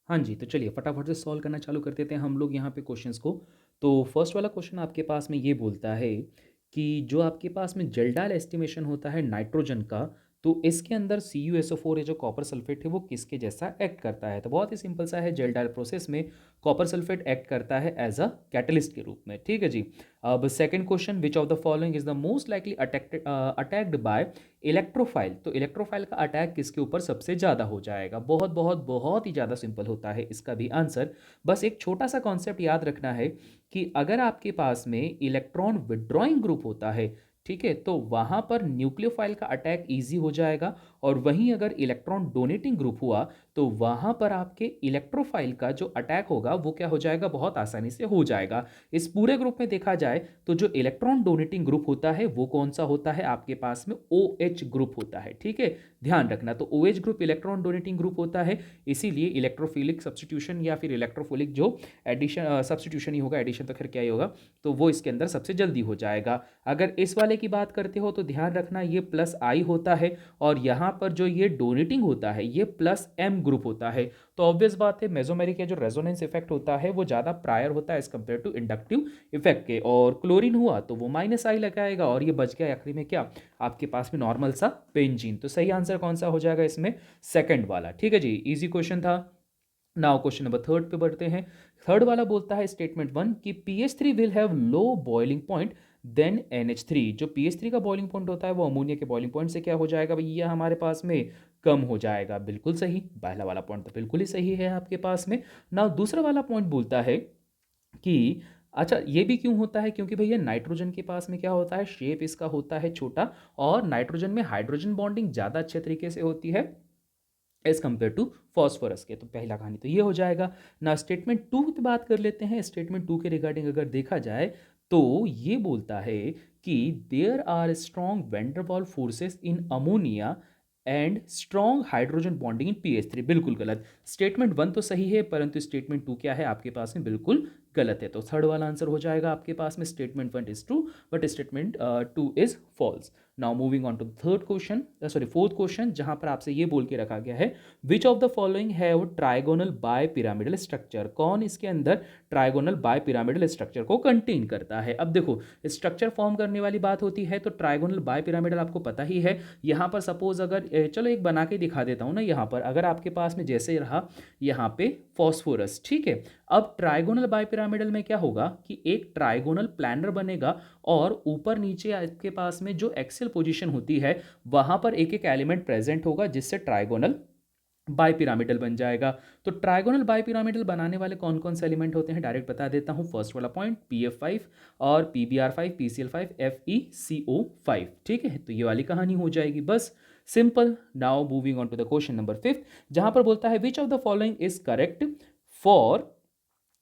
हाँ जी, तो चलिए फटाफट से सॉल्व करना चालू कर देते हैं हम लोग यहाँ पे क्वेश्चंस को। तो फर्स्ट वाला क्वेश्चन आपके पास में ये बोलता है कि जो आपके पास में जल्डाल एस्टिमेशन होता है नाइट्रोजन का, तो इसके अंदर CuSO4 या जो कॉपर सल्फेट है वो किसके जैसा एक्ट करता है? तो बहुत ही सिंपल सा है, जल्डाल प्रोसेस में कॉपर सल्फेट एक्ट करता है एज अ कैटलिस्ट के रूप में, ठीक है जी। अब second question, which of the following is the most likely attacked by electrophile, तो इलेक्ट्रोफाइल का अटैक किसके ऊपर सबसे ज़्यादा हो जाएगा? बहुत बहुत बहुत ही ज़्यादा सिंपल होता है इसका भी आंसर। बस एक छोटा सा कॉन्सेप्ट याद रखना है कि अगर आपके पास में इलेक्ट्रॉन विड्रॉइंग ग्रुप होता है, ठीक है, तो वहाँ पर न्यूक्लियोफाइल का अटैक ईजी हो जाएगा। और वहीं अगर इलेक्ट्रॉन डोनेटिंग ग्रुप हुआ तो वहाँ पर आपके इलेक्ट्रोफाइल का जो अटैक होगा वो क्या हो जाएगा, बहुत आसानी से हो जाएगा। इस पूरे ग्रुप में देखा जाए तो जो इलेक्ट्रॉन डोनेटिंग ग्रुप होता है वो कौन सा होता है आपके पास में? OH ग्रुप होता है, ठीक है, ध्यान रखना। तो OH group electron donating group होता है, इसीलिए इलेक्ट्रोफिलिक सब्स्टिट्यूशन या फिर इलेक्ट्रोफिलिक जो एडिशन सब्स्टिट्यूशन ही होगा, एडिशन तो खैर क्या ही होगा, तो वो इसके अंदर सबसे जल्दी हो जाएगा। अगर इस वाले की बात करते हो तो ध्यान रखना ये प्लस आई होता है, और यहाँ पर जो ये डोनेटिंग होता है ये प्लस एम ग्रुप होता है। तो ऑब्वियस बात है मेसोमेरिक या जो रेजोनेंस इफेक्ट होता है वो ज़्यादा प्रायर होता है as compare to inductive effect के। और क्लोरीन हुआ तो वो माइनस आई लगाएगा, और ये बच गया आखिरी में क्या, आपके पास में नॉर्मल सा बेंजीन। तो सही आंसर कौन सा हो जाएगा इसमें? सेकंड वाला, ठीक है जी, इजी क्वेश्चन था। नाउ क्वेश्चन नंबर थर्ड पे बढ़ते हैं। थर्ड वाला बोलता है स्टेटमेंट वन कि PH3 will have low boiling point than NH3। जो PH3 का बॉइलिंग पॉइंट होता है वो अमोनिया के बॉइलिंग पॉइंट से क्या हो जाएगा भैया हमारे पास में? कम हो जाएगा। बिल्कुल सही, पहला वाला पॉइंट तो बिल्कुल ही सही है आपके पास में। नाउ दूसरा वाला पॉइंट बोलता है कि अच्छा ये भी क्यों होता है, क्योंकि भैया नाइट्रोजन के पास में क्या होता है, शेप इसका होता है छोटा, और नाइट्रोजन में हाइड्रोजन बॉन्डिंग ज़्यादा अच्छे तरीके से होती है एज कंपेयर टू फॉस्फोरस के। तो पहला कहानी तो ये हो जाएगा ना। स्टेटमेंट टू पे बात कर लेते हैं। स्टेटमेंट टू के रिगार्डिंग अगर देखा जाए तो ये बोलता है कि there are strong van der waal forces in ammonia and strong hydrogen bonding in PH3। बिल्कुल गलत। स्टेटमेंट वन तो सही है परंतु स्टेटमेंट टू क्या है आपके पास में? बिल्कुल गलत है। तो थर्ड वाला आंसर हो जाएगा आपके पास में statement one is true but statement two is false. Now moving on to third question, sorry fourth question, जहां पर आपसे ये बोल के रखा गया है which of the following have trigonal bipyramidal structure. कौन इसके अंदर ट्राइगोनल बाय पिरामिडल स्ट्रक्चर को कंटेन करता है? अब देखो स्ट्रक्चर फॉर्म करने वाली बात होती है तो ट्राइगोनल बाय पिरामिडल आपको पता ही है। यहाँ पर सपोज अगर चलो एक बना के दिखा देता हूँ ना, यहाँ पर अगर आपके पास में जैसे रहा यहाँ पे फॉस्फोरस, ठीक है, अब ट्राइगोनल बाय पिरामिडल में क्या होगा कि एक ट्राइगोनल प्लानर बनेगा, और ऊपर नीचे आपके पास में जो एक्सियल पोजीशन होती है वहां पर एक एक एलिमेंट प्रेजेंट होगा जिससे ट्राइगोनल बाई पिरामिडल बन जाएगा। तो ट्राइगोनल बाई पिरामिडल बनाने वाले कौन कौन से एलिमेंट होते हैं डायरेक्ट बता देता हूं। फर्स्ट वाला पॉइंट PF5 और PBr5 PCl5 FeCO5, ठीक है, तो ये वाली कहानी हो जाएगी बस, simple. Now moving on to the question number fifth, जहां पर बोलता है which of the following is correct for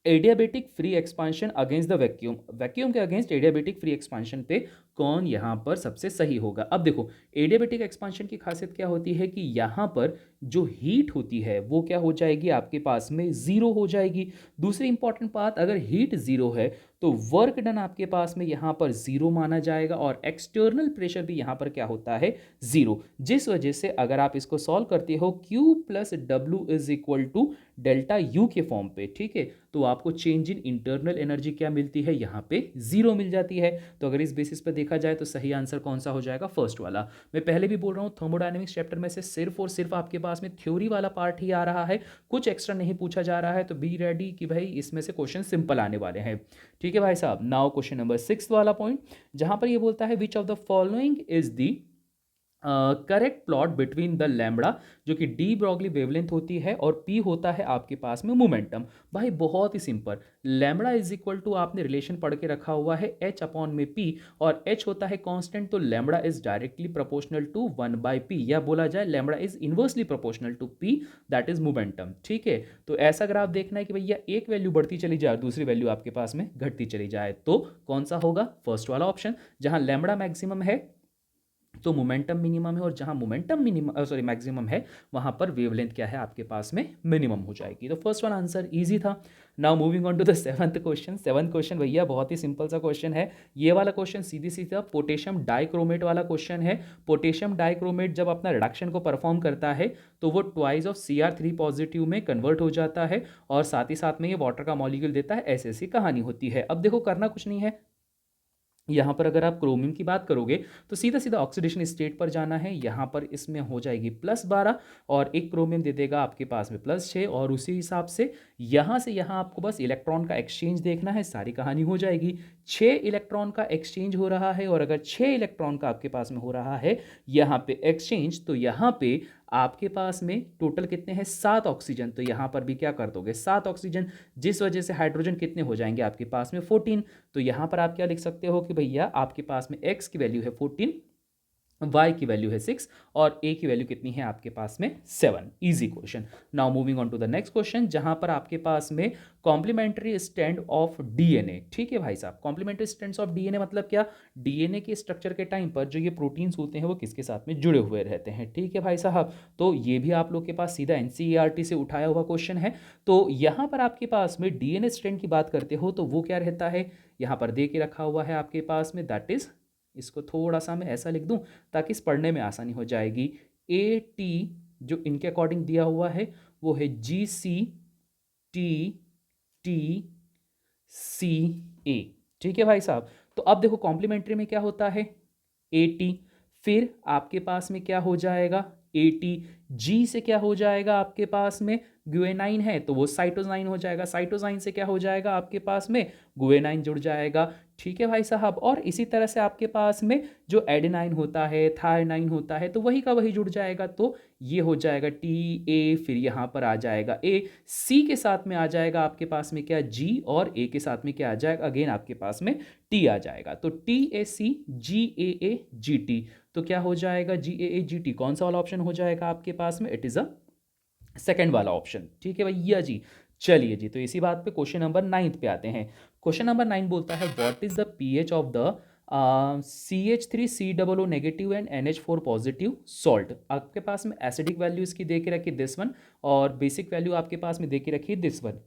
adiabatic free expansion against the vacuum. Vacuum के अगेंस्ट एडियाबेटिक फ्री एक्सपांशन पे कौन यहां पर सबसे सही होगा? अब देखो एडियाबेटिक एक्सपांशन की खासियत क्या होती है कि यहां पर जो हीट होती है वो क्या हो जाएगी आपके पास में? जीरो हो जाएगी। दूसरी इंपॉर्टेंट बात, अगर हीट जीरो है तो वर्क डन आपके पास में यहां पर जीरो माना जाएगा, और एक्सटर्नल प्रेशर भी यहां पर क्या होता है? जीरो। जिस वजह से अगर आप इसको सॉल्व करते हो Q plus W is equal to delta U के फॉर्म पे, ठीक है, तो आपको चेंज इन इंटरनल एनर्जी क्या मिलती है? यहाँ पे जीरो मिल जाती है। तो अगर इस बेसिस पे देखा जाए तो सही आंसर कौन सा हो जाएगा? फर्स्ट वाला। मैं पहले भी बोल रहा हूँ थर्मोडायनेमिक्स चैप्टर में से सिर्फ और सिर्फ आपके पास में थ्योरी वाला पार्ट ही आ रहा है, कुछ एक्स्ट्रा नहीं पूछा जा रहा है। तो बी रेडी कि भाई इसमें से क्वेश्चन सिंपल आने वाले हैं, ठीक है भाई साहब। नाउ क्वेश्चन नंबर सिक्स वाला पॉइंट, जहां पर ये बोलता है which of the following is the correct plot between the lambda, जो कि डी ब्रॉगली वेवलेंथ होती है, और पी होता है आपके पास में मोमेंटम। भाई बहुत ही simple, lambda is equal to आपने रिलेशन पढ़ के रखा हुआ है एच अपॉन में पी, और एच होता है कांस्टेंट, तो lambda is directly proportional to 1/p, या बोला जाए lambda is inversely proportional to p, that is momentum, ठीक है। तो ऐसा अगर आप देखना है कि भैया एक वैल्यू बढ़ती चली जाए दूसरी वैल्यू आपके पास में घटती चली जाए, तो कौन सा होगा? फर्स्ट वाला ऑप्शन, जहां लैम्बडा मैक्सिमम है, तो मोमेंटम मिनिमम है और जहाँ मोमेंटम मिनिमम सॉरी मैक्सिमम है वहाँ पर वेवलेंथ क्या है आपके पास में मिनिमम हो जाएगी। तो फर्स्ट वाला आंसर इजी था। Now moving on to the seventh question. Seventh question भैया बहुत ही सिंपल सा क्वेश्चन है। ये वाला क्वेश्चन सीधी सीधा पोटेशियम डाइक्रोमेट वाला क्वेश्चन है। पोटेशियम डाइक्रोमेट जब अपना रिडक्शन को परफॉर्म करता है तो वो ट्वाइस ऑफ Cr3 पॉजिटिव में कन्वर्ट हो जाता है और साथ ही साथ में ये वाटर का मॉलिक्यूल देता है। ऐसी ऐसी कहानी होती है। अब देखो करना कुछ नहीं है, यहाँ पर अगर आप क्रोमियम की बात करोगे तो सीधा सीधा ऑक्सीडेशन स्टेट पर जाना है। यहाँ पर इसमें हो जाएगी +12 और एक क्रोमियम दे देगा आपके पास में +6 और उसी हिसाब से यहाँ आपको बस इलेक्ट्रॉन का एक्सचेंज देखना है, सारी कहानी हो जाएगी। 6 इलेक्ट्रॉन का एक्सचेंज हो रहा है और अगर 6 इलेक्ट्रॉन का आपके पास में हो रहा है यहाँ पे एक्सचेंज, तो यहाँ पे आपके पास में टोटल कितने हैं 7 ऑक्सीजन। तो यहाँ पर भी क्या कर दोगे 7 ऑक्सीजन, जिस वजह से हाइड्रोजन कितने हो जाएंगे आपके पास में 14। तो यहाँ पर आप क्या लिख सकते हो कि भैया आपके पास में x की वैल्यू है 14, y की वैल्यू है 6 और a की वैल्यू कितनी है आपके पास में 7। Easy question. Now moving on to the next question जहां पर आपके पास में कॉम्प्लीमेंट्री स्टैंड ऑफ डीएनए। ठीक है भाई साहब, कॉम्प्लीमेंट्री स्टैंड्स ऑफ डीएनए मतलब क्या, डीएनए के स्ट्रक्चर के टाइम पर जो ये प्रोटीन्स होते हैं वो किसके साथ में जुड़े हुए रहते हैं। ठीक है भाई साहब, तो ये भी आप लोग के पास सीधा एनसीईआरटी से उठाया हुआ क्वेश्चन है। तो यहाँ पर आपके पास में डीएनए स्ट्रैंड की बात करते हो तो वो क्या रहता है, यहाँ पर दे के रखा हुआ है आपके पास में, दैट इज, इसको थोड़ा सा मैं ऐसा लिख दूं ताकि इस पढ़ने में आसानी हो जाएगी। ए टी जो इनके अकॉर्डिंग दिया हुआ है वो है GCTTCA। ठीक है भाई साहब, तो अब देखो कॉम्प्लीमेंट्री में क्या होता है AT, फिर आपके पास में क्या हो जाएगा AT, G से क्या हो जाएगा आपके पास में ग्यूएनाइन है तो वो साइटोसाइन हो जाएगा, साइटोसाइन से क्या हो जाएगा आपके पास में गुएनाइन जुड़ जाएगा। ठीक है भाई साहब, और इसी तरह से आपके पास में जो एडेनाइन होता है थायनाइन होता है तो वही का वही जुड़ जाएगा। तो ये हो जाएगा TA, फिर यहाँ पर आ जाएगा A, C के साथ में आ जाएगा आपके पास में क्या G और A के साथ में क्या आ जाएगा अगेन आपके पास में T आ जाएगा। तो TACGAAGT, तो क्या हो जाएगा GAAGT, कौन सा वाला ऑप्शन हो जाएगा आपके पास में, इट इज अ सेकेंड वाला ऑप्शन। ठीक है भैया जी, चलिए जी, तो इसी बात पे क्वेश्चन नंबर 9 पे आते हैं। क्वेश्चन नंबर 9 बोलता है what is the pH of the CH3COO negative and NH4 positive salt. आपके पास में एसिडिक वैल्यू इसकी दे के रखी दिस वन और बेसिक वैल्यू आपके पास में दे के रखी दिस वन।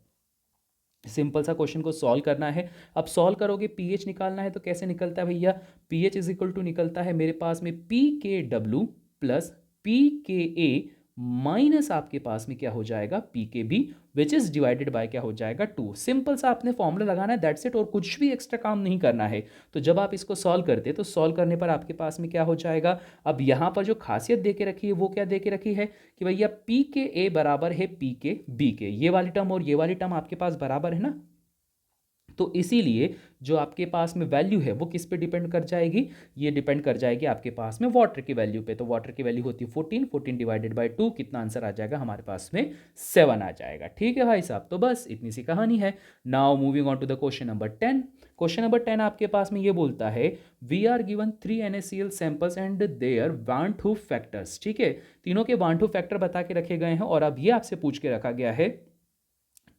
सिंपल सा क्वेश्चन को सॉल्व करना है। अब सॉल्व करोगे पीएच निकालना है तो कैसे निकलता है भैया, पीएच इज इक्वल टू निकलता है मेरे पास में PKW प्लस PKA माइनस आपके पास में क्या हो जाएगा PKB, which is divided by क्या हो जाएगा 2। सिंपल सा आपने फॉर्मूला लगाना है, दैट्स इट, और कुछ भी एक्स्ट्रा काम नहीं करना है। तो जब आप इसको सॉल्व करते तो सॉल्व करने पर आपके पास में क्या हो जाएगा, अब यहाँ पर जो खासियत दे के रखी है वो क्या दे के रखी है कि भैया PKA बराबर है PKB के, ये वाली टर्म और ये वाली टर्म आपके पास बराबर है ना, तो इसीलिए जो आपके पास में वैल्यू है वो किस पे डिपेंड कर जाएगी, ये डिपेंड कर जाएगी आपके पास में वाटर की वैल्यू पे। तो वाटर की वैल्यू होती है 14, 14 डिवाइडेड बाय 2, कितना आंसर आ जाएगा हमारे पास में 7 आ जाएगा। ठीक है भाई साहब, तो बस इतनी सी कहानी है। Now moving on to the question number 10। Question number 10 आपके पास में ये बोलता है we are given 3 NaCl samples and their van't factors. ठीक है, तीनों के वान टू फैक्टर बता के रखे गए हैं और अब ये आपसे पूछ के रखा गया है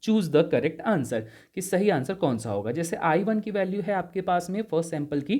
चूज द करेक्ट आंसर, कि सही आंसर कौन सा होगा। जैसे I1 की वैल्यू है आपके पास में फर्स्ट सैंपल की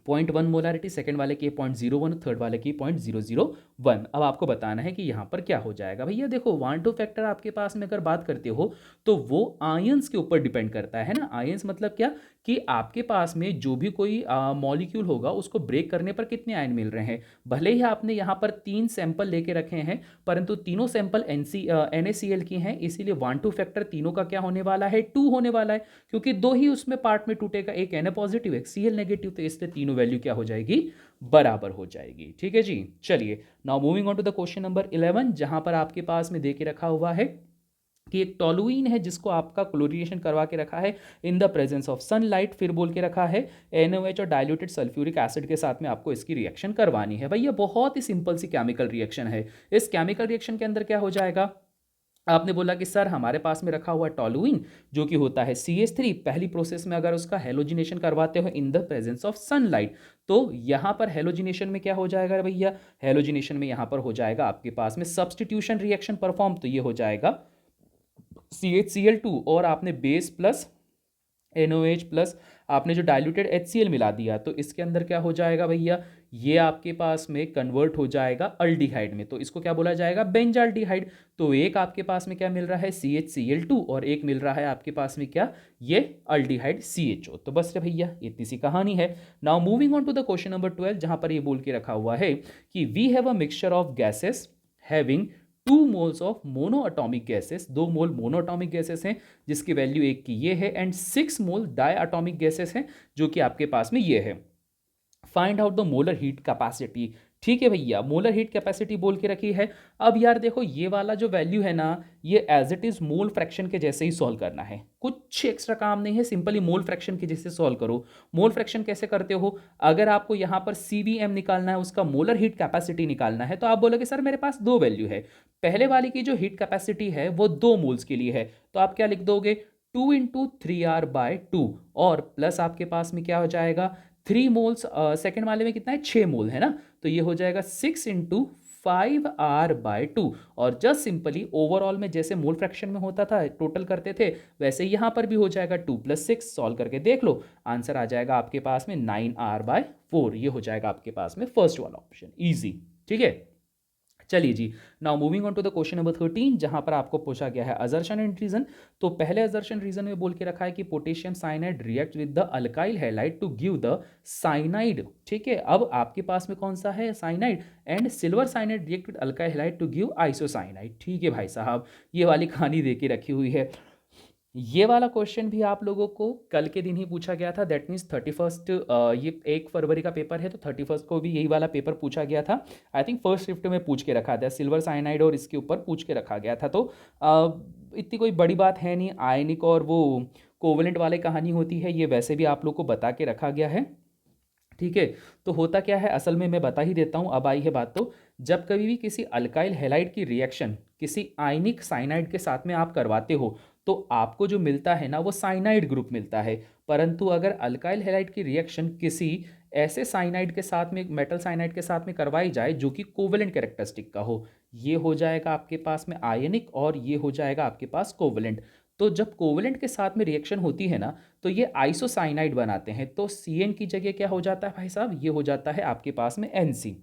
0.1 मोलारिटी, सेकंड वाले की 0.01, थर्ड वाले की 0.001। अब आपको बताना है कि यहाँ पर क्या हो जाएगा। भैया देखो 1 2 फैक्टर आपके पास में अगर बात करते हो तो वो आयंस के ऊपर डिपेंड करता है ना। आयंस मतलब क्या कि आपके पास में जो भी कोई मॉलिक्यूल होगा उसको ब्रेक करने पर कितने आयन मिल रहे हैं। भले ही आपने यहाँ पर 3 सैंपल लेके रखे हैं परंतु तीनों सैंपल NaCl की हैं, इसीलिए 1 2 फैक्टर तीनों का क्या होने वाला है 2 होने वाला है, क्योंकि दो ही उसमें पार्ट में टूटेगा, एक Na पॉजिटिव एक Cl नेगेटिव, तो इसलिए तीनों वैल्यू क्या हो जाएगी बराबर हो जाएगी। ठीक है जी, चलिए now moving on to the question number 11 जहां पर आपके पास में दे के रखा हुआ है कि एक टोलुइन है जिसको आपका क्लोरीनेशन करवा के रखा है in the presence of sunlight, फिर बोल के रखा है NaOH और डाइल्यूटेड सल्फ्यूरिक एसिड के साथ में आपको इसकी रिएक्शन करवानी है। भैया बहुत ही सिंपल सी केमिकल रिएक्शन है। इस केमिकल रिएक्शन के अंदर क्या हो जाएगा, आपने बोला कि सर हमारे पास में रखा हुआ टोलुइन जो कि होता है CH3, पहली प्रोसेस में अगर उसका हेलोजिनेशन करवाते हो in the presence of sunlight, तो यहाँ पर हेलोजिनेशन में क्या हो जाएगा भैया, हेलोजिनेशन में यहाँ पर हो जाएगा आपके पास में सब्स्टिट्यूशन रिएक्शन परफॉर्म, तो ये हो जाएगा CHCl2 और आपने बेस प्लस NOH प्लस आपने जो डाइल्यूटेड HCl मिला दिया, तो इसके अंदर क्या हो जाएगा भैया, ये आपके पास में कन्वर्ट हो जाएगा अल्डिहाइड में, तो इसको क्या बोला जाएगा, बेंजाल्डिहाइड। तो एक आपके पास में क्या मिल रहा है, CHCl2, और एक मिल रहा है आपके पास में क्या, ये अल्डिहाइड CHO। तो बस रे भैया, इतनी सी कहानी है। Now moving on to the question number 12, जहां पर ये बोल के रखा हुआ है कि we have a mixture of gases having 2 moles of monoatomic gases, 2 mole monoatomic gases हैं जिसकी वैल्यू एक की ये है, and 6 mole diatomic gases हैं जो कि आपके पास में ये है। Find out the molar heat capacity. ठीक है भैया, मोलर हीट कैपेसिटी बोल के रखी है। अब यार देखो, ये वाला जो वैल्यू है ना, ये as it is mole fraction के जैसे ही सॉल्व करना है, कुछ एक्स्ट्रा काम नहीं है, सिंपली मोल फ्रैक्शन के जैसे सॉल्व करो। मोल फ्रैक्शन कैसे करते हो, अगर आपको यहां पर CVM निकालना है, उसका मोलर हीट कैपेसिटी निकालना है, तो आप बोलोगे सर मेरे पास दो वैल्यू है, पहले वाली की जो हीट कैपेसिटी है वो 2 मोल्स के लिए है, तो आप क्या लिख दोगे, 2 × 3R/2, और प्लस आपके पास में क्या हो जाएगा, 3 मोल्स, सेकेंड वाले में कितना है, 6 मोल है ना, तो ये हो जाएगा 6 × 5R/2, और जस्ट सिंपली ओवरऑल में जैसे मोल फ्रैक्शन में होता था टोटल करते थे, वैसे यहां पर भी हो जाएगा 2 + 6, सॉल्व करके देख लो, आंसर आ जाएगा आपके पास में 9R/4। ये हो जाएगा आपके पास में फर्स्ट वाला ऑप्शन, इजी। ठीक है, चलिए जी। Now moving on to the question number 13, जहां पर आपको पूछा गया है असर्शन एंड रीजन। तो पहले असर्शन रीजन में बोल के रखा है कि potassium cyanide react with the alkyl halide to give the cyanide. ठीक है, अब आपके पास में कौन सा है, cyanide, and silver cyanide react with alkyl halide to give isocyanide. ठीक है भाई साहब, ये वाली कहानी दे के रखी हुई है। ये वाला क्वेश्चन भी आप लोगों को कल के दिन ही पूछा गया था, दैट मीन्स 31st, ये 1 फरवरी का पेपर है, तो 31st को भी यही वाला पेपर पूछा गया था। आई थिंक फर्स्ट शिफ्ट में पूछ के रखा था, सिल्वर साइनाइड और इसके ऊपर पूछ के रखा गया था, तो इतनी कोई बड़ी बात है नहीं। आयनिक और वो कोवलेंट वाले कहानी होती है, ये वैसे भी आप लोग को बता के रखा गया है। ठीक है, तो होता क्या है असल में, मैं बता ही देता हूँ। अब आई है बात, तो जब कभी भी किसी अल्काइल हैलाइड की रिएक्शन किसी आयनिक साइनाइड के साथ में आप करवाते हो, तो आपको जो मिलता है ना, वो साइनाइड ग्रुप मिलता है। परंतु अगर अल्काइल हैलाइड की रिएक्शन किसी ऐसे साइनाइड के साथ में, मेटल साइनाइड के साथ में करवाई जाए जो कि कोवेलेंट कैरेक्टरिस्टिक का हो, ये हो जाएगा आपके पास में आयनिक, और ये हो जाएगा आपके पास कोवेलेंट। तो जब कोवेलेंट के साथ में रिएक्शन होती है ना, तो ये आइसोसाइनाइड बनाते हैं, तो CN की जगह क्या हो जाता है भाई साहब, ये हो जाता है आपके पास में NC।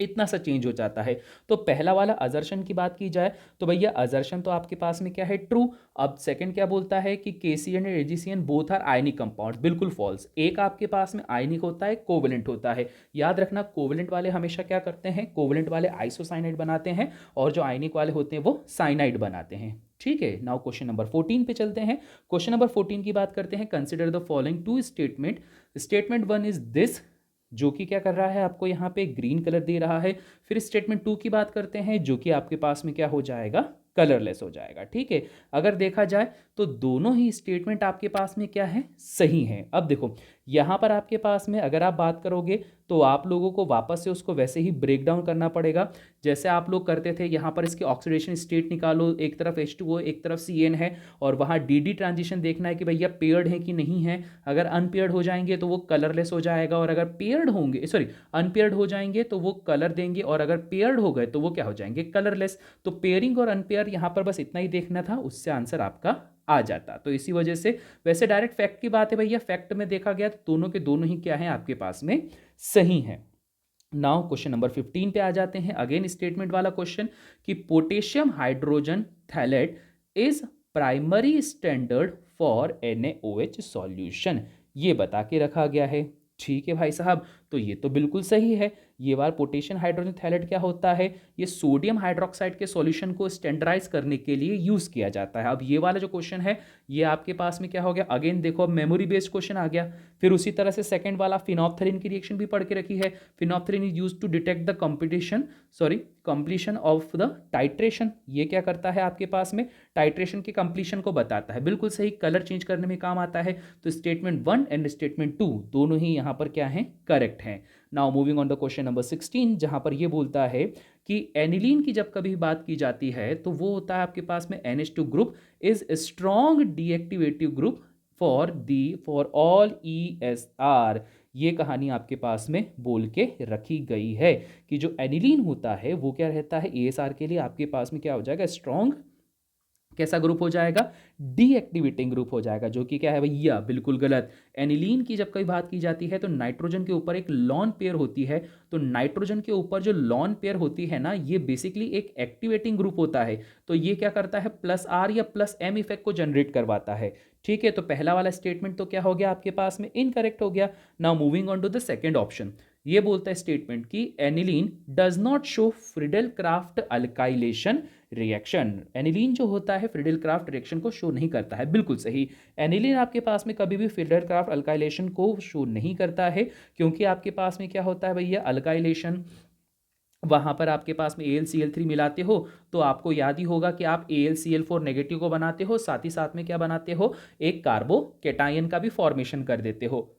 इतना सा चेंज हो जाता है। तो पहला वाला अजर्शन की बात की जाए, तो भैया अजर्शन तो आपके पास में क्या है, ट्रू। अब सेकंड क्या बोलता है कि KCN and AgCN both are ionic compound, बिल्कुल फॉल्स। एक आपके पास में आयनिक होता है, कोवेलेंट होता है। याद रखना, कोवेलेंट वाले हमेशा क्या करते हैं, कोवेलेंट वाले आइसोसाइनाइड बनाते हैं, और जो आयनिक वाले होते हैं वो साइनाइड बनाते हैं। ठीक है, नाउ क्वेश्चन नंबर 14 पे चलते हैं। क्वेश्चन नंबर 14 की बात करते हैं। Consider the following two statement. Statement 1 is this, जो कि क्या कर रहा है, आपको यहाँ पे ग्रीन कलर दे रहा है। फिर स्टेटमेंट 2 की बात करते हैं, जो कि आपके पास में क्या हो जाएगा, कलरलेस हो जाएगा। ठीक है, अगर देखा जाए तो दोनों ही स्टेटमेंट आपके पास में क्या है, सही है। अब देखो, यहाँ पर आपके पास में अगर आप बात करोगे, तो आप लोगों को वापस से उसको वैसे ही ब्रेक डाउन करना पड़ेगा जैसे आप लोग करते थे। यहाँ पर इसकी ऑक्सीडेशन स्टेट निकालो, एक तरफ H2O एक तरफ CN है, और वहाँ DD ट्रांजिशन देखना है कि भैया पेयर्ड है कि नहीं है। अगर अनपेयर्ड हो जाएंगे तो वो कलरलेस हो जाएगा, और अगर पेयर्ड होंगे, सॉरी, अनपेयर्ड हो जाएंगे तो वो कलर देंगे, और अगर पेयर्ड हो गए तो वो क्या हो जाएंगे, कलरलेस। तो पेयरिंग और अनपेयर यहाँ पर बस इतना ही देखना था, उससे आंसर आपका आ जाता। तो इसी वजह से, वैसे डायरेक्ट फैक्ट की बात है भैया, फैक्ट में देखा गया तो दोनों के दोनों ही क्या है आपके पास में, सही है। नाउ क्वेश्चन नंबर 15 पे आ जाते हैं। अगेन स्टेटमेंट वाला क्वेश्चन, कि potassium hydrogen phthalate is primary standard for NaOH solution, ये बता के रखा गया है। ठीक है भाई साहब, तो ये तो बिल्कुल सही है। ये बार पोटेशियम हाइड्रोजन थैलेट क्या होता है, ये सोडियम हाइड्रोक्साइड के सॉल्यूशन को स्टैंडर्डाइज करने के लिए यूज किया जाता है। अब ये वाला जो क्वेश्चन है, ये आपके पास में क्या हो गया, अगेन देखो, अब मेमोरी बेस्ड क्वेश्चन आ गया। फिर उसी तरह से सेकंड वाला फिनोप्थेलिन की रिएक्शन भी पढ़ के रखी है। Phenolphthalein is used to detect the completion of the titration. ये क्या करता है आपके पास में, टाइट्रेशन के कंप्लीशन को बताता है, बिल्कुल सही, कलर चेंज करने में काम आता है। तो स्टेटमेंट 1 एंड स्टेटमेंट 2 दोनों ही यहाँ पर क्या है, करेक्ट हैं। Now moving on the question number 16, जहां पर ये बोलता है कि एनिलीन की जब कभी बात की जाती है, तो वो होता है आपके पास में NH2 group is strong deactivative group for all ESR। ये कहानी आपके पास में बोल के रखी गई है कि जो एनिलीन होता है वो क्या रहता है, ESR के लिए आपके पास में क्या हो जाएगा, स्ट्रॉन्ग कैसा ग्रुप हो जाएगा? डीएक्टिवेटिंग ग्रुप हो जाएगा, जो कि क्या है भैया? बिल्कुल गलत। एनिलीन की जब कभी बात की जाती है तो नाइट्रोजन के ऊपर एक लॉन पेयर होती है, तो नाइट्रोजन के ऊपर जो लॉन पेयर होती है ना, ये बेसिकली एक एक्टिवेटिंग ग्रुप होता है। तो ये क्या करता है? प्लस आर या प्लस एम इफेक्ट को जनरेट करवाता है। ठीक है, तो पहला वाला स्टेटमेंट तो क्या हो गया आपके पास में? इनकरेक्ट हो गया। Now moving on to the second option. ये बोलता है स्टेटमेंट कि aniline does not show Friedel Crafts alkylation reaction. Aniline जो होता है फ्रिडेल क्राफ्ट रिएक्शन को शो नहीं करता है। बिल्कुल सही। एनिलीन आपके पास में कभी भी फ्रिडेल क्राफ्ट अल्काइलेशन को शो नहीं करता है, क्योंकि आपके पास में क्या होता है भैया? अल्काइलेशन, वहाँ पर आपके पास में AlCl3 मिलाते हो, तो आपको याद ही होगा कि आप AlCl4 नेगेटिव को बनाते हो, साथ ही साथ में क्या बनाते हो? एक कार्बो कैटायन का भी फॉर्मेशन कर देते हो।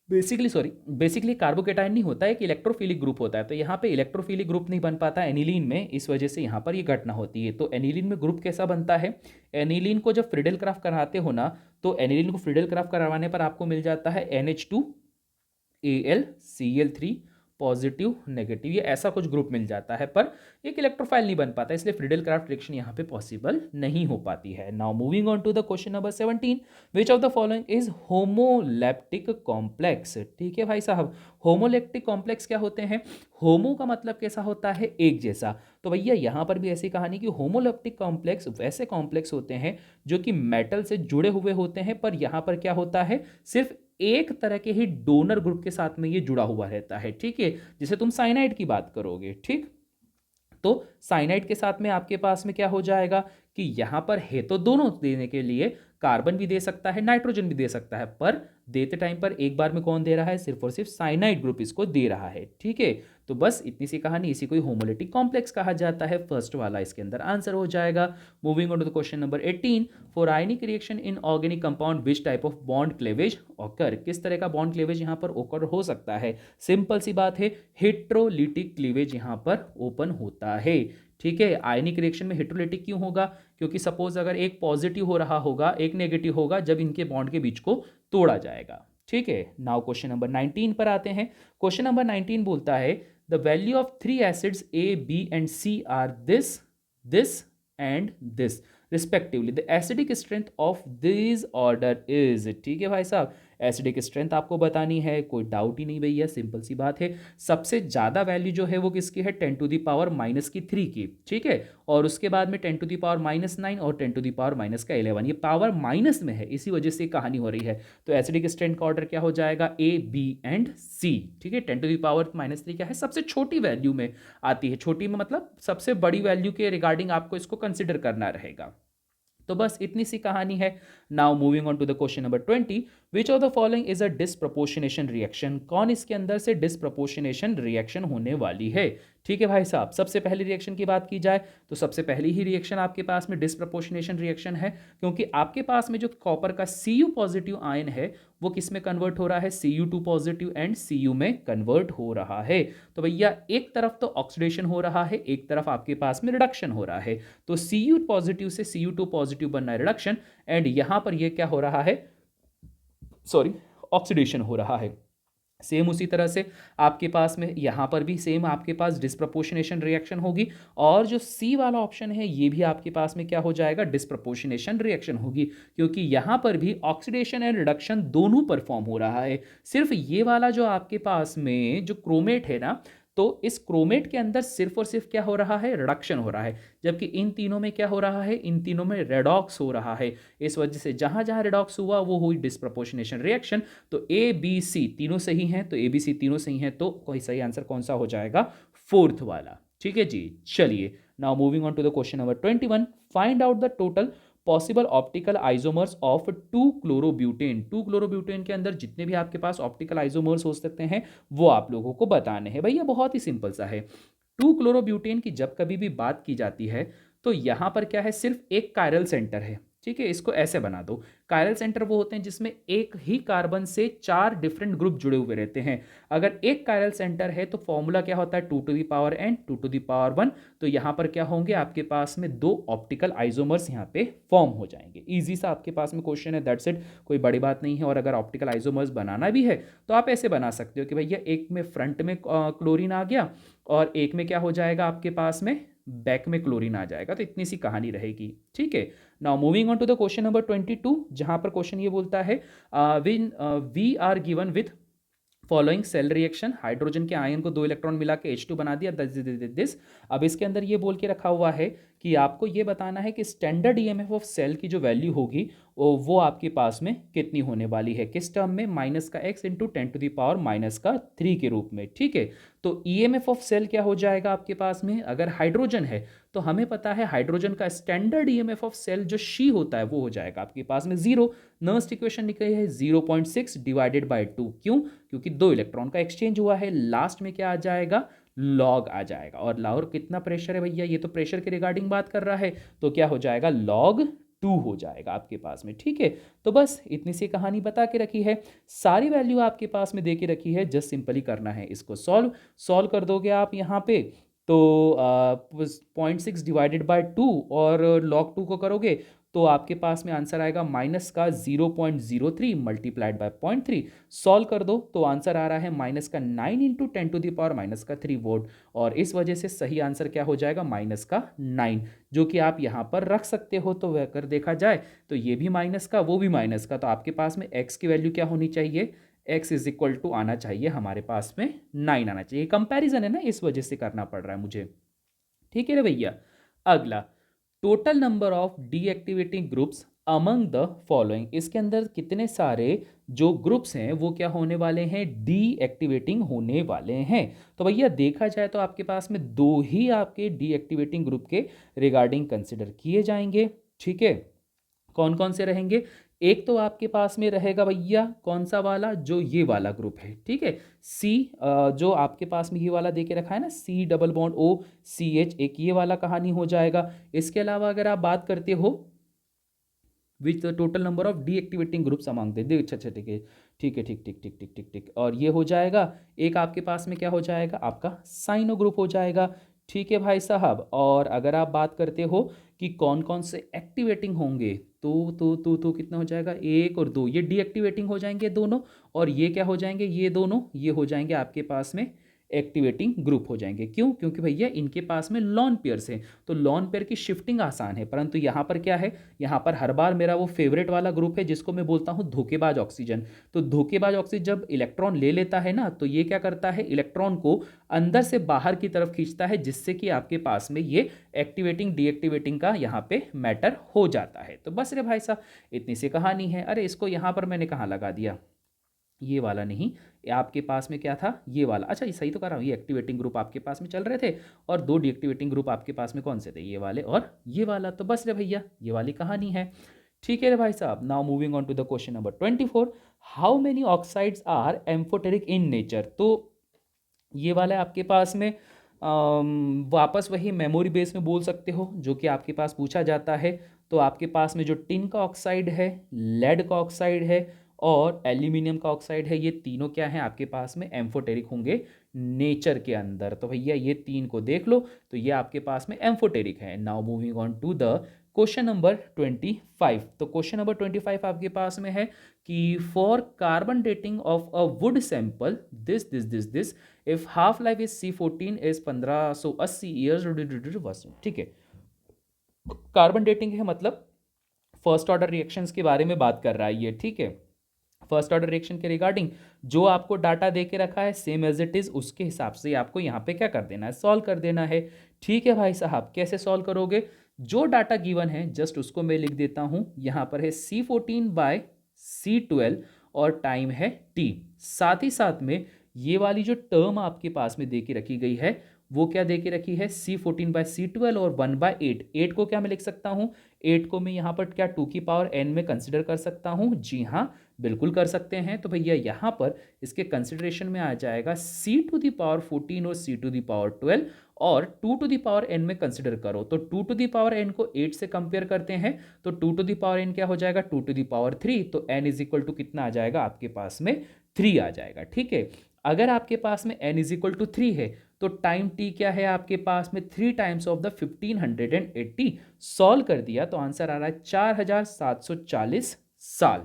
बेसिकली कार्बोकेटाइन नहीं होता है, एक इलेक्ट्रोफिलिक ग्रुप होता है। तो यहाँ पे इलेक्ट्रोफिलिक ग्रुप नहीं बन पाता एनिलीन में, इस वजह से यहाँ पर ये घटना होती है। तो एनिलीन में ग्रुप कैसा बनता है? एनिलीन को जब फ्रिडेल क्राफ्ट कराते हो ना, तो एनिलीन को फ्रिडेल क्राफ्ट करवाने पर आपको मिल जाता है NH2AlCl3 पॉजिटिव नेगेटिव, ये ऐसा कुछ ग्रुप मिल जाता है, पर एक इलेक्ट्रोफाइल नहीं बन पाता, इसलिए फ्रिडेल क्राफ्ट रिएक्शन यहाँ पे पॉसिबल नहीं हो पाती है। Now moving on to the question number 17, which of the following is homoleptic complex? ठीक है भाई साहब, होमोलैप्टिक कॉम्प्लेक्स क्या होते हैं? होमो का मतलब कैसा होता है? एक जैसा। तो भैया यहाँ पर भी ऐसी कहानी कि होमोलैप्टिक कॉम्प्लेक्स वैसे कॉम्प्लेक्स होते हैं जो कि मेटल से जुड़े हुए होते हैं, पर यहाँ पर क्या होता है? सिर्फ एक तरह के ही डोनर ग्रुप के साथ में ये जुड़ा हुआ रहता है। ठीक है, जैसे तुम साइनाइड की बात करोगे, ठीक, तो साइनाइड के साथ में आपके पास में क्या हो जाएगा कि यहां पर है तो दोनों देने के लिए, कार्बन भी दे सकता है, नाइट्रोजन भी दे सकता है, पर देते टाइम पर एक बार में कौन दे रहा है? सिर्फ और सिर्फ साइनाइड ग्रुप इसको दे रहा है। ठीक है, तो बस इतनी सी कहानी, इसी को होमोलिटिक कॉम्प्लेक्स कहा जाता है। फर्स्ट वाला इसके अंदर आंसर हो जाएगा। Moving on to the question number 18, for ionic reaction in organic compound which type of bond cleavage occur? किस तरह का बॉन्ड क्लेवेज यहाँ पर ओकर हो सकता है? सिंपल सी बात है, हेट्रोलिटिक क्लीवेज यहाँ पर ओपन होता है। ठीक है, आयनिक रिएक्शन में हेट्रोलिटिक क्यों होगा? क्योंकि सपोज अगर एक पॉजिटिव हो रहा होगा, एक नेगेटिव होगा, जब इनके बॉन्ड के बीच को तोड़ा जाएगा। ठीक है, नाउ क्वेश्चन नंबर 19 पर आते हैं। क्वेश्चन नंबर 19 बोलता है the value of three acids A, B and C are this, this and this respectively. The acidic strength of this order is. ठीक है भाई साहब, एसिडिक स्ट्रेंथ आपको बतानी है, कोई डाउट ही नहीं भैया, सिंपल सी बात है। सबसे ज़्यादा वैल्यू जो है वो किसकी है? 10⁻³ की। ठीक है, और उसके बाद में 10⁻⁹ और 10⁻⁻11, ये पावर माइनस में है, इसी वजह से कहानी हो रही है। तो एसिडिक स्ट्रेंथ का ऑर्डर क्या हो जाएगा? A, B and C। ठीक है, 10⁻³ क्या है? सबसे छोटी वैल्यू में आती है, छोटी में मतलब सबसे बड़ी वैल्यू के रिगार्डिंग आपको इसको कंसिडर करना रहेगा। तो बस इतनी सी कहानी है। Now moving on to the question number 20, which of the following is a disproportionation reaction? कौन इसके अंदर से डिसप्रपोर्शनेशन रिएक्शन होने वाली है? ठीक है भाई साहब, सबसे पहली रिएक्शन की बात की जाए तो सबसे पहली ही रिएक्शन आपके पास में डिसप्रपोर्शनेशन रिएक्शन है, क्योंकि आपके पास में जो कॉपर का Cu पॉजिटिव आयन है वो किस में कन्वर्ट हो रहा है? Cu2 पॉजिटिव एंड Cu में कन्वर्ट हो रहा है। तो भैया एक तरफ तो ऑक्सीडेशन हो रहा है, एक तरफ आपके पास में रिडक्शन हो रहा है। तो Cu पॉजिटिव से Cu2 पॉजिटिव बनना है रिडक्शन, एंड यहां पर ये क्या हो रहा है? सॉरी, ऑक्सीडेशन हो रहा है। सेम उसी तरह से आपके पास में यहाँ पर भी सेम आपके पास डिस्प्रपोर्शनेशन रिएक्शन होगी, और जो सी वाला ऑप्शन है ये भी आपके पास में क्या हो जाएगा? डिस्प्रपोर्शनेशन रिएक्शन होगी, क्योंकि यहाँ पर भी ऑक्सीडेशन एंड रिडक्शन दोनों परफॉर्म हो रहा है। सिर्फ ये वाला जो आपके पास में जो क्रोमेट है ना, तो इस क्रोमेट के अंदर सिर्फ और सिर्फ क्या हो रहा है? रिडक्शन हो रहा है, जबकि इन तीनों में क्या हो रहा है? इन तीनों में रेडॉक्स हो रहा है। इस वजह से जहां जहां रेडॉक्स हुआ वो हुई डिस्प्रपोर्शनेशन रिएक्शन। तो A, B, C तीनों सही हैं, तो ABC तीनों सही हैं, तो कोई सही आंसर कौन सा हो जाएगा? फोर्थ वाला। ठीक है जी, चलिए now moving on to the question number 21, find out the total possible optical isomers of 2-क्लोरोब्यूटेन। 2-क्लोरोब्यूटेन के अंदर जितने भी आपके पास ऑप्टिकल आइसोमर्स हो सकते हैं वो आप लोगों को बताने हैं। भैया बहुत ही सिंपल सा है। 2-क्लोरोब्यूटेन की जब कभी भी बात की जाती है तो यहाँ पर क्या है? सिर्फ एक कायरल सेंटर है। ठीक है, इसको ऐसे बना दो, कायरल सेंटर वो होते हैं जिसमें एक ही कार्बन से 4 डिफरेंट ग्रुप जुड़े हुए रहते हैं। अगर एक कायरल सेंटर है तो फॉर्मूला क्या होता है? 2⁻n 2⁻1। तो यहाँ पर क्या होंगे? आपके पास में 2 ऑप्टिकल आइसोमर्स यहाँ पे फॉर्म हो जाएंगे। इजी सा आपके पास में क्वेश्चन है, दैट्स इट, कोई बड़ी बात नहीं है। और अगर ऑप्टिकल आइसोमर्स बनाना भी है तो आप ऐसे बना सकते हो कि भैया एक में फ्रंट में क्लोरीन आ गया और एक में क्या हो जाएगा आपके पास में? बैक में क्लोरीन आ जाएगा। तो इतनी सी कहानी रहेगी, ठीक है। Now moving on to the question number 22, जहां पर क्वेश्चन ये बोलता है when we are given with following cell reaction, hydrogen के आयन को 2 इलेक्ट्रॉन मिला के H2 बना दिया दिस। अब इसके अंदर ये बोल के रखा हुआ है कि आपको ये बताना है कि स्टैंडर्ड ईएमएफ ऑफ सेल की जो वैल्यू होगी वो आपके पास में कितनी होने वाली है, किस टर्म में, माइनस का x इंटू 10⁻³ के रूप में, ठीक है। तो ईएमएफ ऑफ सेल क्या हो जाएगा आपके पास में, अगर हाइड्रोजन है तो हमें पता है हाइड्रोजन का स्टैंडर्ड ईएमएफ ऑफ सेल जो शी होता है वो हो जाएगा आपके पास में 0। नर्स्ट इक्वेशन निकली है 0.6 डिवाइडेड बाय 2, क्यों, क्योंकि 2 इलेक्ट्रॉन का एक्सचेंज हुआ है। लास्ट में क्या आ जाएगा, लॉग आ जाएगा। और लाहौर कितना प्रेशर है भैया, ये तो प्रेशर के रिगार्डिंग बात कर रहा है, तो क्या हो जाएगा, log 2 हो जाएगा आपके पास में, ठीक है। तो बस इतनी सी कहानी बता के रखी है, सारी वैल्यू आपके पास में दे के रखी है, जस्ट सिंपली करना है इसको सॉल्व कर दोगे आप यहाँ पे तो 0.6 डिवाइडेड बाय 2 और log 2 को करोगे तो आपके पास में आंसर आएगा माइनस का 0.03 मल्टीप्लाइड बाय 0.3। सॉल्व कर दो तो आंसर आ रहा है माइनस का 9 इंटू 10⁻³ वोल्ट, और इस वजह से सही आंसर क्या हो जाएगा, माइनस का 9, जो कि आप यहाँ पर रख सकते हो। तो अगर देखा जाए तो ये भी माइनस का, वो भी माइनस का, तो आपके पास में x की वैल्यू क्या होनी चाहिए, x इज इक्वल टू आना चाहिए हमारे पास में 9 आना चाहिए। कंपैरिजन है ना, इस वजह से करना पड़ रहा है मुझे, ठीक है रे भैया। अगला, total number of deactivating groups among the following, इसके अंदर कितने सारे जो ग्रुप्स हैं वो क्या होने वाले हैं, डीएक्टिवेटिंग होने वाले हैं। तो भैया देखा जाए तो आपके पास में 2 ही आपके डीएक्टिवेटिंग ग्रुप के रिगार्डिंग कंसिडर किए जाएंगे, ठीक है। कौन कौन से रहेंगे, एक तो आपके पास में रहेगा भैया कौन सा वाला, जो ये वाला ग्रुप है, ठीक है, सी, जो आपके पास में ये वाला देके रखा है ना, C+O CH, एक ये वाला कहानी हो जाएगा। इसके अलावा अगर आप बात करते हो which the total number of deactivating groups among them, अच्छा अच्छा, ठीक है ठीक है, ठीक ठीक ठीक ठीक ठीक ठीक, और ये हो जाएगा। एक आपके पास में क्या हो जाएगा, आपका साइनो ग्रुप हो जाएगा, ठीक है भाई साहब। और अगर आप बात करते हो कि कौन कौन से एक्टिवेटिंग होंगे, तो कितना हो जाएगा, 1 और 2, ये डीएक्टिवेटिंग हो जाएंगे दोनों, और ये क्या हो जाएंगे, ये दोनों ये हो जाएंगे आपके पास में एक्टिवेटिंग ग्रुप हो जाएंगे। क्यों, क्योंकि भैया इनके पास में लॉन पेयर्स है, तो लॉन पेयर की शिफ्टिंग आसान है। परंतु यहाँ पर क्या है, यहाँ पर हर बार मेरा वो फेवरेट वाला ग्रुप है जिसको मैं बोलता हूँ धोखेबाज ऑक्सीजन। तो धोखेबाज ऑक्सीजन जब इलेक्ट्रॉन ले लेता है ना, तो ये क्या करता है, इलेक्ट्रॉन को अंदर से बाहर की तरफ खींचता है, जिससे कि आपके पास में ये एक्टिवेटिंग डीएक्टिवेटिंग का यहाँ पे मैटर हो जाता है। तो बस रे भाई साहब इतनी सी कहानी है। अरे इसको यहाँ पर मैंने कहाँ लगा दिया, ये वाला नहीं, ये आपके पास में क्या था, ये वाला, अच्छा ये सही तो कर रहा हूँ, ये एक्टिवेटिंग ग्रुप आपके पास में चल रहे थे, और 2 डीएक्टिवेटिंग ग्रुप आपके पास में कौन से थे, ये वाले और ये वाला। तो बस रे भैया ये वाली कहानी है, ठीक है रे भाई साहब। Now moving on to the question number 24, how many oxides are amphoteric in nature. तो ये वाला है आपके पास में वापस वही मेमोरी बेस में बोल सकते हो, जो कि आपके पास पूछा जाता है। तो आपके पास में जो टिन का ऑक्साइड है, लेड का ऑक्साइड है और एल्यूमिनियम का ऑक्साइड है, ये तीनों क्या हैं आपके पास में एम्फोटेरिक होंगे नेचर के अंदर। तो भैया ये 3 को देख लो, तो ये आपके पास में एम्फोटेरिक है। Now moving on to the question number 25। तो क्वेश्चन नंबर 25 आपके पास में है कि for carbon dating of a would sample this if half life is C14 is 1580 years, ठीक है। कार्बन डेटिंग है मतलब फर्स्ट ऑर्डर रिएक्शंस के बारे में बात कर रहा है ये, ठीक है। फर्स्ट ऑर्डर रिएक्शन के रिगार्डिंग जो आपको डाटा दे के रखा है सेम एज इट इज, उसके हिसाब से आपको यहाँ पे क्या कर देना है, सॉल्व कर देना है, ठीक है भाई साहब। कैसे सॉल्व करोगे, जो डाटा गिवन है जस्ट उसको मैं लिख देता हूँ, यहाँ पर है C14/C12 और टाइम है T। साथ ही साथ में ये वाली जो टर्म आपके पास में दे के रखी गई है वो क्या दे के रखी है, C14/C12 और 1/8। 8 को क्या मैं लिख सकता हूँ, 8 को मैं यहाँ पर क्या 2 की पावर n में कंसिडर कर सकता हूँ, जी हाँ बिल्कुल कर सकते हैं। तो भैया यहाँ पर इसके कंसिडरेशन में आ जाएगा C⁴ और C⁴ और 2 n में कंसिडर करो, तो 2 n को 8 से कंपेयर करते हैं, तो 2 n क्या हो जाएगा, 2⁵। तो n इज इक्वल टू कितना आ जाएगा आपके पास में 3 आ जाएगा, ठीक है। अगर आपके पास में n इज इक्वल टू 3 है तो टाइम t क्या है आपके पास में 3 टाइम्स ऑफ द 1580। सॉल्व कर दिया तो आंसर आ रहा है 4740 साल,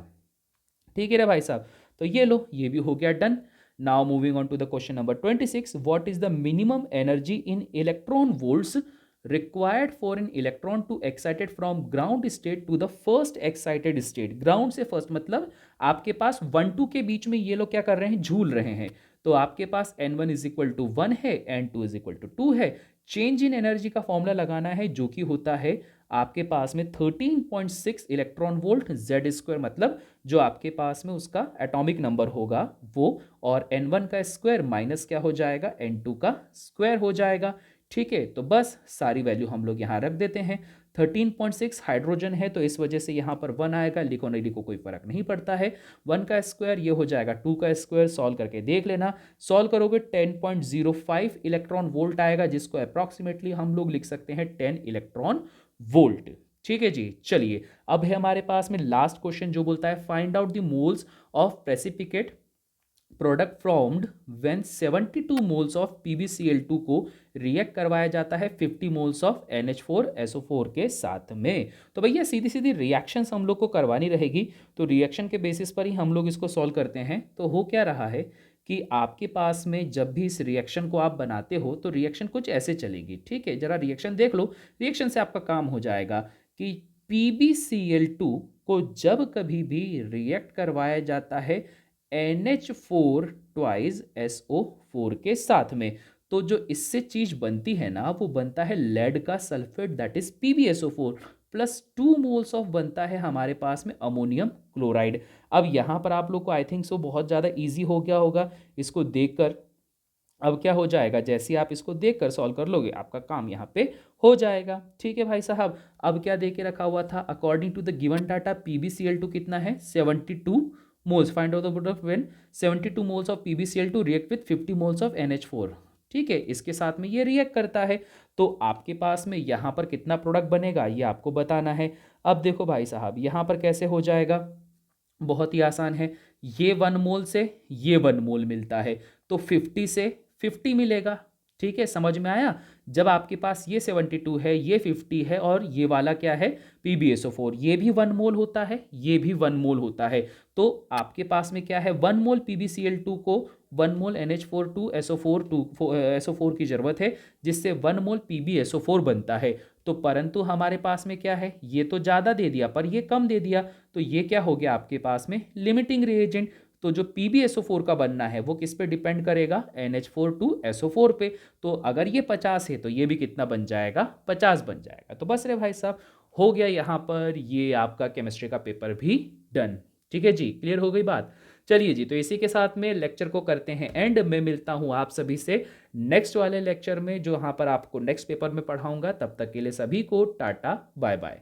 ठीक है रे भाई साहब। तो ये लो, ये भी हो गया done. Now moving on to the question number 26, what is the minimum energy in electron volts required for an electron to excited from ground state to the first excited state. Ground से first मतलब आपके पास 1-2 के बीच में ये लोग क्या कर रहे हैं, झूल रहे हैं। तो आपके पास N1 इज इक्वल टू 1 है, N2 इज इक्वल टू 2 है। चेंज इन एनर्जी का फॉर्मूला लगाना है जो कि होता है आपके पास में 13.6 इलेक्ट्रॉन वोल्ट जेड स्क्वायर, मतलब जो आपके पास में उसका एटॉमिक नंबर होगा वो, और N1 का स्क्वायर माइनस क्या हो जाएगा, N2 का स्क्वायर हो जाएगा। ठीक है, तो बस सारी वैल्यू हम लोग यहाँ रख देते हैं। 13.6 हाइड्रोजन है तो इस वजह से यहाँ पर 1 आएगा, लिखो नहीं लिखो कोई फर्क नहीं पड़ता है। 1 का स्क्वायर ये हो जाएगा 2 का स्क्वायर, सॉल्व करके देख लेना। सॉल्व करोगे 10.05 इलेक्ट्रॉन वोल्ट आएगा, जिसको अप्रॉक्सीमेटली हम लोग लिख सकते हैं 10 इलेक्ट्रॉन वोल्ट। ठीक है जी, चलिए अब है हमारे पास में लास्ट क्वेश्चन जो बोलता है find out the moles of precipitate product formed when 72 moles of PbCl2 को रिएक्ट करवाया जाता है 50 मोल्स ऑफ NH4SO4 के साथ में। तो भैया सीधी सीधी रिएक्शंस हम लोग को करवानी रहेगी, तो रिएक्शन के बेसिस पर ही हम लोग इसको सॉल्व करते हैं। तो हो क्या रहा है कि आपके पास में जब भी इस रिएक्शन को आप बनाते हो तो रिएक्शन कुछ ऐसे चलेगी। ठीक है, जरा रिएक्शन देख लो, रिएक्शन से आपका काम हो जाएगा कि PbCl2 को जब कभी भी रिएक्ट करवाया जाता है NH4 ट्वाइस SO4 के साथ में, तो जो इससे चीज बनती है ना वो बनता है लेड का sulphate that is PbSO4 plus 2 moles of बनता है हमारे पास में अमोनियम क्लोराइड। अब यहाँ पर आप लोग को आई थिंक सो बहुत ज़्यादा इजी हो गया होगा इसको देखकर। अब क्या हो जाएगा, जैसे आप इसको देखकर सॉल्व कर लोगे आपका काम यहाँ पे हो जाएगा। ठीक है भाई साहब, अब क्या दे के रखा हुआ था, according to the given data PbCl2 कितना है 72 moles, find out the product when 72 moles of PbCl2 react with 50 moles of NH4। ठीक है, इसके साथ में ये रिएक्ट करता है, तो आपके पास में यहाँ पर कितना प्रोडक्ट बनेगा ये आपको बताना है। अब देखो भाई साहब यहाँ पर कैसे हो जाएगा, बहुत ही आसान है। ये 1 मोल से ये 1 मोल मिलता है तो 50 से 50 मिलेगा। ठीक है, समझ में आया। जब आपके पास ये 72 है, ये 50 है और ये वाला क्या है PbSO4, ये भी 1 मोल होता है, ये भी 1 मोल होता है, तो आपके पास में क्या है 1 मोल PbCl2 को 1 मोल NH4 की जरूरत है, जिससे 1 मोल PbSO4 बनता है। तो परंतु हमारे पास में क्या है, ये तो ज़्यादा दे दिया पर ये कम दे दिया, तो ये क्या हो गया आपके पास में लिमिटिंग रिएजेंट। तो जो PbSO4 का बनना है वो किस पे डिपेंड करेगा, NH4 पे। तो अगर ये 50 है तो ये भी कितना बन जाएगा, 50 बन जाएगा। तो बस रे भाई साहब हो गया यहाँ पर ये आपका केमिस्ट्री का पेपर भी डन। ठीक है जी, क्लियर हो गई बात। चलिए जी, तो इसी के साथ में लेक्चर को करते हैं एंड। मैं मिलता हूँ आप सभी से नेक्स्ट वाले लेक्चर में, जो यहाँ पर आपको नेक्स्ट पेपर में पढ़ाऊंगा। तब तक के लिए सभी को टाटा बाय बाय।